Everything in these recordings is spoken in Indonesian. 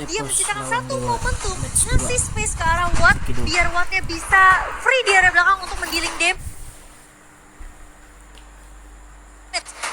dia Epos menciptakan lawan satu Dewa momentum, match ngasih 2. space ke arah Watt, Okidoki. biar Wattnya bisa free di area belakang untuk mendealing damage.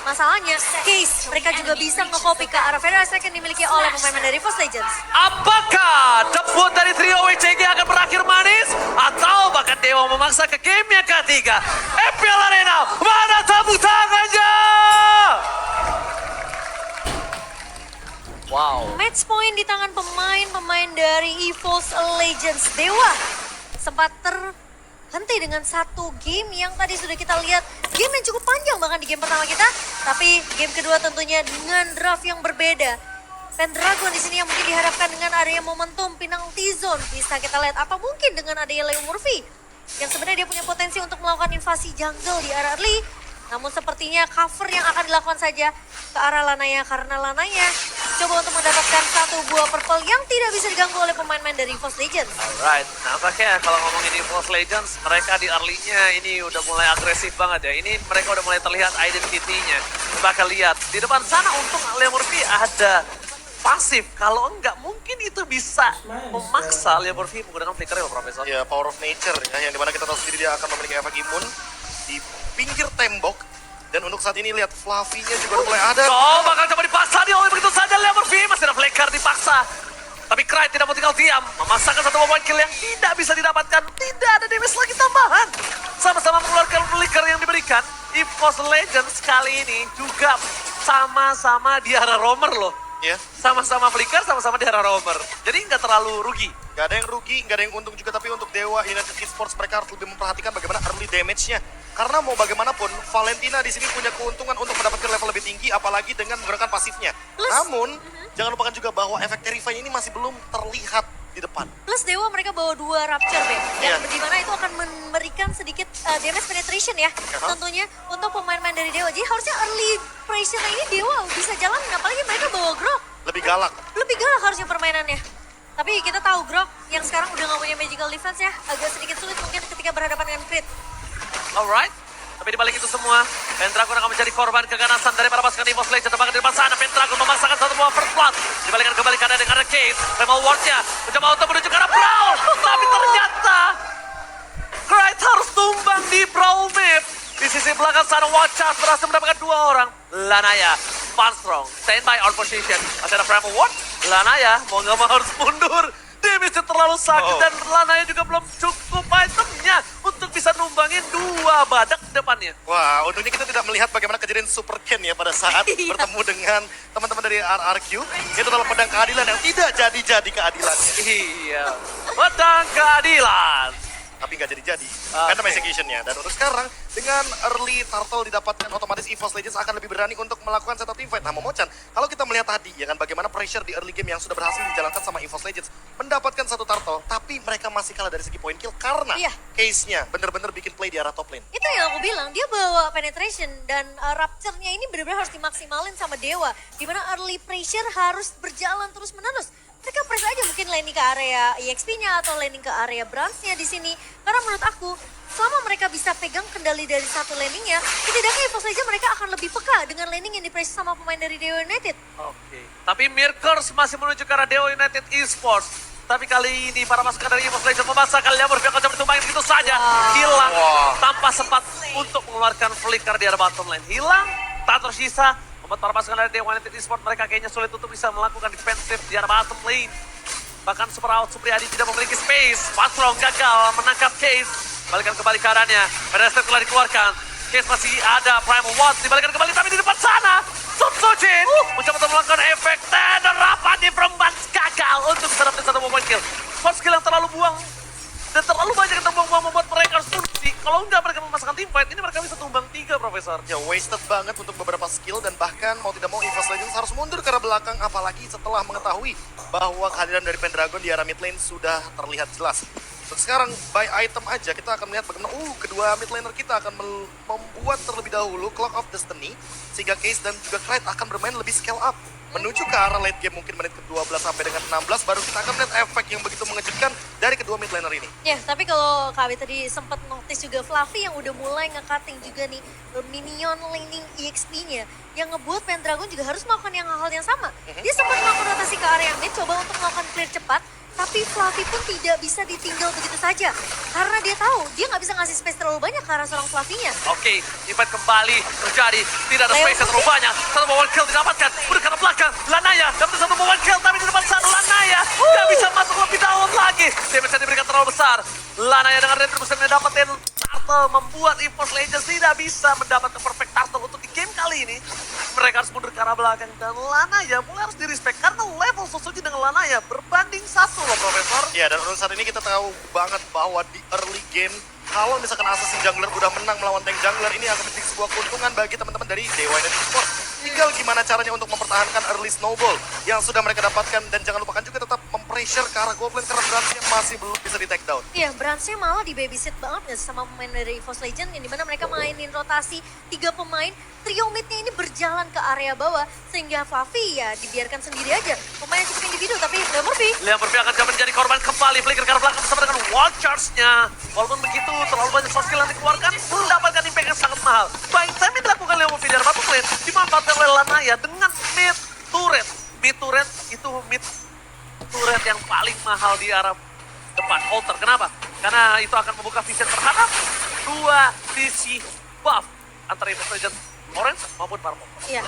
Masalahnya, Case, mereka juga bisa nge-copy ke arah Federasi yang dimiliki oleh pemain dari Force Legends. Apakah debut dari trio WCG akan berakhir manis? Atau bahkan Dewa memaksa ke game yang ketiga? FPL Arena, mana tepuk tangannya? Wow. Match point di tangan pemain-pemain dari EVOS Legends. Dewa sempat terhenti dengan satu game yang tadi sudah kita lihat. Game yang cukup panjang bahkan di game pertama kita. Tapi game kedua tentunya dengan draft yang berbeda. Pendragon di sini yang mungkin diharapkan dengan adanya momentum penalty zone. Bisa kita lihat, atau mungkin dengan adanya Leo Murphy. Yang sebenarnya dia punya potensi untuk melakukan invasi jungle di area early. Namun sepertinya cover yang akan dilakukan saja ke arah Lanaya. Karena Lanaya coba untuk mendapatkan satu buah purple yang tidak bisa diganggu oleh pemain-pemain dari EVOS Legends. Alright, nampaknya kalau ngomongin EVOS Legends, mereka di early-nya ini udah mulai agresif banget ya. Ini mereka udah mulai terlihat identity-nya. Bakal lihat, di depan sana untung Leo Murphy ada pasif. Kalau enggak, mungkin itu bisa memaksa Leo Murphy menggunakan flicker ya, Profesor. Ya, power of nature ya, yang dimana kita tahu sendiri dia akan memiliki efek imun di pinggir tembok. Dan untuk saat ini lihat Fluffy-nya juga udah mulai ada. Oh, bakal coba dipaksa dia oleh begitu saja Leo Murphy. Masih ada flicker dipaksa. Tapi Cry tidak mau tinggal diam. Memasakkan satu point kill yang tidak bisa didapatkan. Tidak ada damage lagi tambahan. Sama-sama mengeluarkan flicker yang diberikan. EVOS Legends kali ini juga sama-sama di arah roamer loh. Ya, Sama-sama flicker, sama-sama di arah roamer. Jadi nggak terlalu rugi. nggak ada yang rugi, nggak ada yang untung juga. Tapi untuk Dewa United Esports mereka harus lebih memperhatikan bagaimana early damage-nya. Karena mau bagaimanapun, Valentina di sini punya keuntungan untuk mendapatkan level lebih tinggi, apalagi dengan menggunakan pasifnya. Namun, jangan lupakan juga bahwa efek Terrify ini masih belum terlihat di depan. Plus Dewa mereka bawa 2 Rapture, Ben. Yang Iya. dimana itu akan memberikan sedikit damage penetration ya. Tentunya untuk pemain-pemain dari Dewa. Jadi harusnya early pressure ini Dewa bisa jalan, apalagi mereka bawa Grok. Lebih galak. Lebih galak harusnya permainannya. Tapi kita tahu Grok yang sekarang udah gak punya magical defense ya. Agak sedikit sulit mungkin ketika berhadapan dengan crit. Alright. Tapi dibalik itu semua, Pendragon akan menjadi korban keganasan dari para pasukan EVOS Legends. Bahkan di depan sana, Pendragon memaksakan satu buah first blood. Dibalikan kembali ke arah Case. Primal Ward-nya mencoba untuk menuju ke arah Brawl. Tapi ternyata Cry harus tumbang di Brawl map. Di sisi belakang sana, Watchers berhasil mendapatkan 2 orang. Lanaya, Funstrong, stand by on position. Masih ada Primal Ward. Lanaya mau nggak mau harus mundur. Damage terlalu sakit dan Lanaya juga belum cukup itemnya untuk bisa numbangin 2 badak depannya. Wah, untungnya kita tidak melihat bagaimana kejadian Super Ken ya pada saat bertemu dengan teman-teman dari RRQ. Itu adalah pedang keadilan yang tidak jadi-jadi keadilannya. Iya, pedang keadilan. Tapi nggak jadi-jadi, random execution-nya. Dan untuk sekarang, dengan early turtle didapatkan, otomatis EVOS Legends akan lebih berani untuk melakukan setup teamfight. Nah, Momochan, kalau kita melihat tadi, ya kan, bagaimana pressure di early game yang sudah berhasil dijalankan sama EVOS Legends, mendapatkan satu turtle, tapi mereka masih kalah dari segi point kill karena Iya. case-nya bener-bener bikin play di arah top lane. Itu yang aku bilang, dia bawa penetration dan Rapture-nya ini benar-benar harus dimaksimalin sama Dewa. Dimana early pressure harus berjalan terus-menerus. Mereka press aja mungkin landing ke area EXP-nya atau landing ke area Browns-nya di sini. Karena menurut aku, selama mereka bisa pegang kendali dari satu landing-nya, setidaknya EVOS Legends mereka akan lebih peka dengan landing yang dipress sama pemain dari Dewa United. Oke. Tapi Mirkers masih menuju ke arah Dewa United Esports. Tapi kali ini para pasukan dari EVOS Legends memaksakan Leo Murphy akan coba ditumbangin begitu saja. Hilang tanpa sempat untuk mengeluarkan flicker di arah bottom lane. Hilang, tak tersisa. Membuat para pasukan dari Dewa United Esports mereka kayaknya sulit untuk bisa melakukan defensif di arah bottom lane. Bahkan Super Out Supriyadi tidak memiliki space. Patrol gagal menangkap Case. Balikan kembali keadaannya. Pedestal telah dikeluarkan. Case masih ada Primal Watt. Dibalikan kembali tapi di depan sana. Sun Sojin mencoba untuk melakukan efek. Dan rapat di perempat gagal untuk bisa dapetin satu point kill. First skill yang terlalu buang. Dan terlalu banyak yang terbuang-buang membuat mereka harus mundur. Kalau enggak mereka memasakkan team fight, ini mereka bisa tumbang 3, Profesor. Ya, wasted banget untuk beberapa skill dan bahkan mau tidak mau EVOS Legends harus mundur ke arah belakang apalagi setelah mengetahui bahwa kehadiran dari Pendragon di arah mid lane sudah terlihat jelas. Untuk sekarang, by item aja kita akan melihat bagaimana kedua mid laner kita akan membuat terlebih dahulu Clock of Destiny sehingga Case dan juga Clyde akan bermain lebih scale up menuju ke arah late game mungkin menit ke-12 sampai dengan 16 baru kita akan melihat efek yang begitu mengejutkan dari kedua mid laner ini. Ya, tapi kalau KW tadi sempat notice juga Fluffy yang udah mulai nge-cutting juga nih minion laning EXP-nya. yang ngebuat Pendragon juga harus melakukan hal yang sama. Dia sempat melakukan rotasi ke area mid, coba untuk melakukan clear cepat, tapi Fluffy pun tidak bisa ditinggal begitu saja. Karena dia tahu, dia nggak bisa ngasih space terlalu banyak ke arah seorang Fluffy-nya. Oke, event kembali terjadi. Tidak ada Leo space yang terlalu banyak. Satu one kill didapatkan. Udah ke belakang. Lanaya dapat satu one kill, tapi di depan sana Lanaya nggak bisa masuk lebih dalam lagi. Damage yang diberikan terlalu besar. Lanaya dengan retribution yang dapetin turtle membuat EVOS Legends tidak bisa mendapatkan perfect turtle untuk di game kali ini. Mereka harus mundur ke arah belakang dan Lanaya mulai harus di-respect karena level Sosuji dengan Lanaya berbanding satu loh, Profesor. Ya, dan untuk saat ini kita tahu banget bahwa di early game, kalau misalkan Assassin Jungler udah menang melawan tank jungler, ini akan menjadi sebuah keuntungan bagi teman-teman dari Dewa United Esports. Tinggal gimana caranya untuk mempertahankan early snowball yang sudah mereka dapatkan. Dan jangan lupakan juga tetap mempressure ke arah gold lane karena Bransnya masih belum bisa di take down. Iya, Bransnya malah di babysit banget nggak sih sama pemain dari EVOS Legends, yang dimana mereka mainin rotasi 3 pemain, trio midnya ini berjalan ke area bawah, sehingga Fluffy ya dibiarkan sendiri aja. Pemain cukup individu, tapi Leo Murphy. Leo Murphy akan coba menjadi korban kembali. Flicker ke arah belakang bersama dengan wall charge-nya. Walaupun begitu, terlalu banyak soft skill yang dikeluarkan, mendapatkan impact yang sangat mahal. Baik, time yang dilakukan Leo Murphy dari batu lane, dimanfaatkan oleh Lanaya dengan mid turret. Mid turret itu mid turret yang paling mahal di arah depan altar. Kenapa? Karena itu akan membuka vision terhadap dua sisi buff antara EVOS Legends Orange maupun Purple. Iya.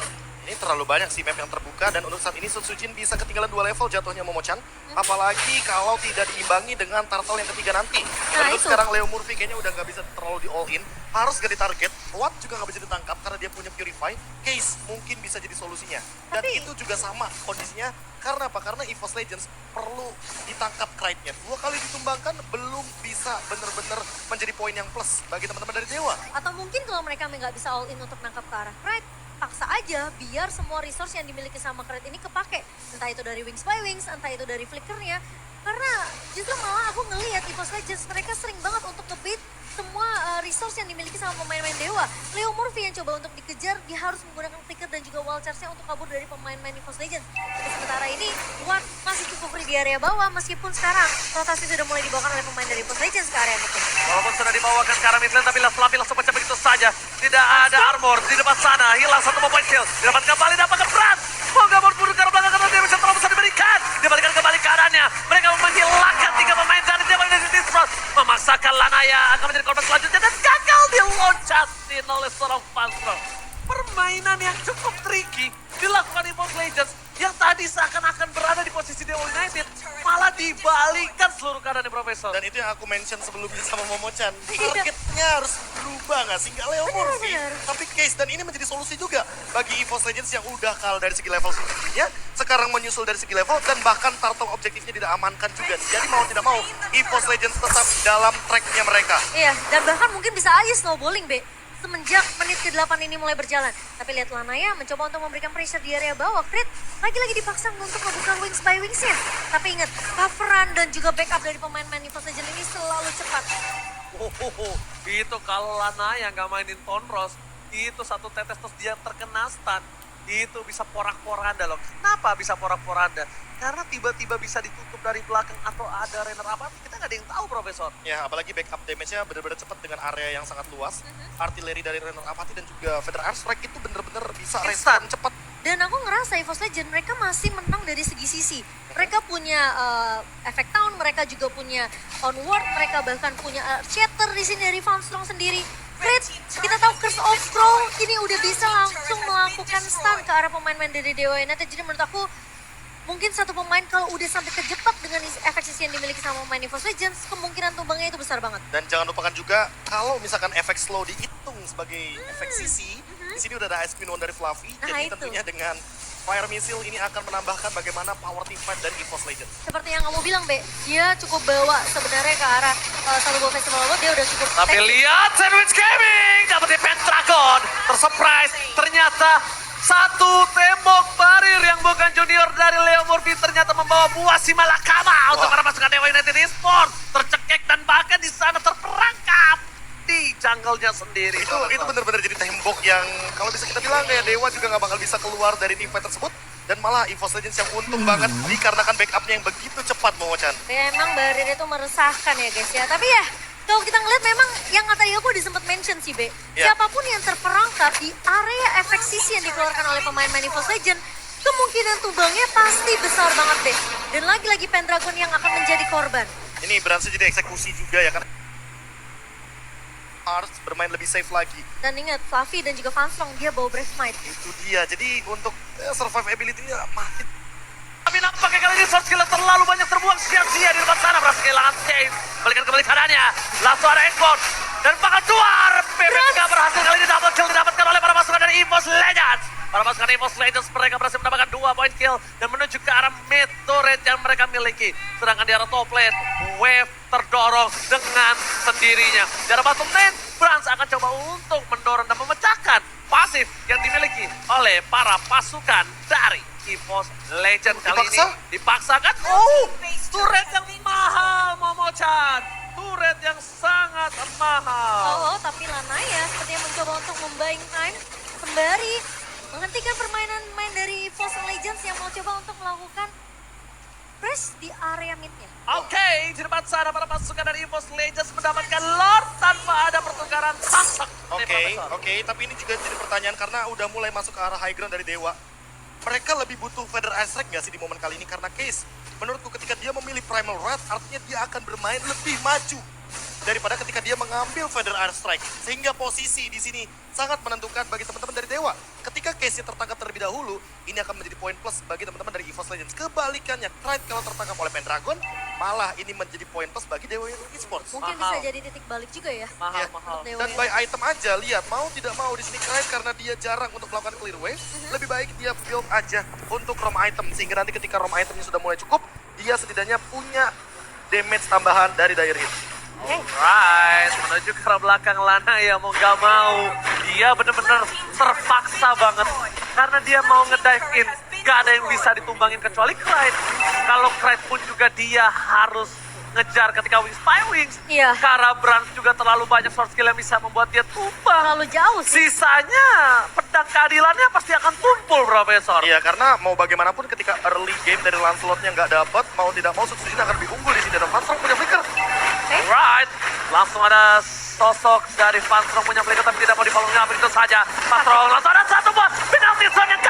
Ini terlalu banyak sih map yang terbuka, dan untuk saat ini Sun Sujin bisa ketinggalan 2 level jatuhnya Momochan. Apalagi kalau tidak diimbangi dengan turtle yang ketiga nanti. Dan untuk itu. sekarang Leo Murphy kayaknya udah nggak bisa terlalu di all in. Harus ganti target. Watt juga nggak bisa ditangkap karena dia punya Purify. Case mungkin bisa jadi solusinya. Dan Tapi- itu juga sama kondisinya. Karena apa? Karena EVOS Legends perlu ditangkap Krite-nya. 2 kali ditumbangkan belum bisa bener-bener menjadi poin yang plus bagi teman-teman dari Dewa. Atau mungkin kalau mereka nggak bisa all in untuk nangkap ke arah Pride, paksa aja biar semua resource yang dimiliki sama Pride ini kepake. Entah itu dari Wings by Wings, entah itu dari Flickernya. Karena justru malah aku ngelihat EVOS Legends mereka sering banget untuk nge-beat semua resource yang dimiliki sama pemain-pemain Dewa. Leo Murphy yang coba untuk dikejar, dia harus menggunakan flicker dan juga wall charge-nya untuk kabur dari pemain-pemain EVOS Legends. Tapi sementara ini, Watt masih cukup free di area bawah, meskipun sekarang rotasi sudah mulai dibawakan oleh pemain dari EVOS Legends ke area mid. Walaupun sudah dibawakan ke arah mid lane, tapi Fluffy langsung pecah begitu saja. Tidak ada armor di depan sana. Hilang satu point kill. Didapat kembali, dapatkan Brand. Mau gak mau mundur ke arah belakang karena dia bisa terlalu besar diberikan. Dibalikan kembali keadaannya. Mereka menghilangkan 3 pemain dari Dewa United Esports. Memaksakan Lanaya akan menjadi korban selanjutnya dan gagal diloncatin oleh seorang Panzer. Permainan yang cukup tricky dilakukan EVOS Legends yang tadi seakan-akan berada di posisi Dewa United malah dibalikkan seluruh keadaannya, Profesor. Dan itu yang aku mention sebelumnya sama Momochan. Iya. Targetnya harus berubah nggak sih? Nggak Leo Murphy. Benar. Tapi Case, dan ini menjadi solusi juga bagi EVOS Legends yang udah kalah dari segi level sebelumnya. Sekarang menyusul dari segi level dan bahkan turtle objektifnya tidak amankan juga. Jadi mau tidak mau, EVOS Legends tetap dalam tracknya mereka. Iya, dan bahkan mungkin bisa aja snowballing, Be. Semenjak menit ke-8 ini mulai berjalan. Tapi lihat Lanaya mencoba untuk memberikan pressure di area bawah. Crit lagi-lagi dipaksa untuk membuka Wings by Wings-nya. Tapi ingat, coveran dan juga backup dari pemain-pemain EVOS Legends ini selalu cepat. Itu kalau Lanaya nggak mainin Tonros, itu satu tetes terus dia terkena stun. Itu bisa porak-poranda loh. Kenapa bisa porak-poranda? Karena tiba-tiba bisa ditutup dari belakang atau ada runner apa, kita nggak ada yang tahu, Profesor. Ya, apalagi backup damage-nya benar-benar cepat dengan area yang sangat luas. Artileri dari Renner Apathy dan juga Feather Airstrike itu benar-benar bisa Instan. respon cepat. Dan aku ngerasa EVOS Legends mereka masih menang dari segi sisi. Mereka punya efek town, mereka juga punya onward, mereka bahkan punya shatter di sini dari Farmstrong sendiri. Crit, kita tahu Curse of Crow ini udah bisa langsung melakukan stun ke arah pemain-pemain dari Dewa United. Jadi menurut aku mungkin satu pemain kalau udah sampai kejebak dengan efek sisi yang dimiliki sama pemain EVOS Legends, kemungkinan tumbangnya itu besar banget. Dan jangan lupakan juga, kalau misalkan efek slow dihitung sebagai efek sisi, di sini udah ada Ice Queen 1 dari Fluffy. Nah, Jadi itu. tentunya dengan Fire Missile ini akan menambahkan bagaimana power team fight dari EVOS Legends. Seperti yang kamu bilang, Be, dia cukup bawa sebenarnya ke arah satu buah festival award, dia udah cukup Tapi take. lihat Sandwich Gaming dapetin Pendragon. Tersurprise, ternyata satu tembok barir yang bukan junior dari Leo Murphy ternyata membawa buah si malakama untuk para pasukan Dewa United Esports. Tercekik dan bahkan di sana terperangkap di jungle-nya sendiri. Itu benar-benar jadi tembok yang kalau bisa kita bilang kayak Dewa juga nggak bakal bisa keluar dari team fight tersebut. Dan malah EVOS Legends yang untung banget dikarenakan backupnya yang begitu cepat, Momochan. Ya emang barir itu meresahkan ya guys ya. Tapi ya Kalau kita ngeliat memang yang tadi aku udah sempat mention sih, Be. Ya. Siapapun yang terperangkap di area efek sisi yang dikeluarkan oleh pemain-pemain EVOS Legend, kemungkinan tumbangnya pasti besar banget, Be. Dan lagi-lagi Pendragon yang akan menjadi korban. Ini berhasil jadi eksekusi juga ya kan. Harus bermain lebih safe lagi. Dan ingat, Fluffy dan juga Fanstrong dia bawa Brave Might. Itu dia. Jadi untuk survivability-nya makin. Tapi nampaknya kali ini short skill terlalu banyak terbuang sia-sia di depan sana. Berhasil kehilangan Chase. Balikan kembali keadaannya. Langsung ada Ekbon. Dan bakal keluar. PPK berhasil kali ini double kill didapatkan oleh para pasukan dari EVOS Legends. Para pasukan EVOS Legends mereka berhasil mendapatkan 2 poin kill. Dan menuju ke arah mid turret yang mereka miliki. Sedangkan di arah top lane, Wave terdorong dengan sendirinya. Di arah bottom lane, Brans akan coba untuk mendorong dan memecahkan pasif yang dimiliki oleh para pasukan dari EVOS Legend kali Dipaksa? ini dipaksakan. Oh, turret yang mahal, Momo-chan. Turret yang sangat mahal. Oh, tapi Lanaya sepertinya mencoba untuk membuying time sembari menghentikan permainan main dari EVOS Legends yang mau coba untuk melakukan press di area midnya. Oke, di depan sana para pasukan dari EVOS Legends mendapatkan Lord tanpa ada pertukaran samsak. Oke, tapi ini juga jadi pertanyaan karena udah mulai masuk ke arah high ground dari Dewa. Mereka lebih butuh Feather Ice Strike nggak sih di momen kali ini? Karena Case, menurutku ketika dia memilih Primal Wrath, artinya dia akan bermain lebih maju daripada ketika dia mengambil Feather Ice Strike. Sehingga posisi di sini sangat menentukan bagi teman-teman dari Dewa. Ketika Case tertangkap terlebih dahulu, ini akan menjadi poin plus bagi teman-teman dari EVOS Legends. Kebalikannya, Pride kalau tertangkap oleh Pendragon, malah ini menjadi poin plus bagi Dewa Esports. Mungkin Mahal. bisa jadi titik balik juga ya. Mahal, Ya. mahal. Dewa Dan by item aja, lihat mau tidak mau di sini Clyde karena dia jarang untuk melakukan clear wave, lebih baik dia build aja untuk roam item sehingga nanti ketika roam itemnya sudah mulai cukup, dia setidaknya punya damage tambahan dari dire hit. Alright, menuju ke arah belakang Lana ya mau gak mau. Dia bener-bener terpaksa banget. Karena dia mau ngedive in. Gak ada yang bisa ditumbangin kecuali Clyde. Kalau Clyde pun juga dia harus ngejar ketika Wings by Wings. Iya. Karena Brans juga terlalu banyak short skill yang bisa membuat dia tumbang. Terlalu jauh sih. Sisanya pedang keadilannya pasti akan tumpul, Profesor. Iya, karena mau bagaimanapun ketika early game dari Lancelotnya nggak dapat, mau tidak mau Sutsuji akan lebih unggul di sini. Dan Fanstrong punya flicker. Alright, langsung ada sosok dari Fanstrong punya flicker tapi tidak mau di follow-nya begitu saja. Fanstrong langsung ada satu buat penalti zone yang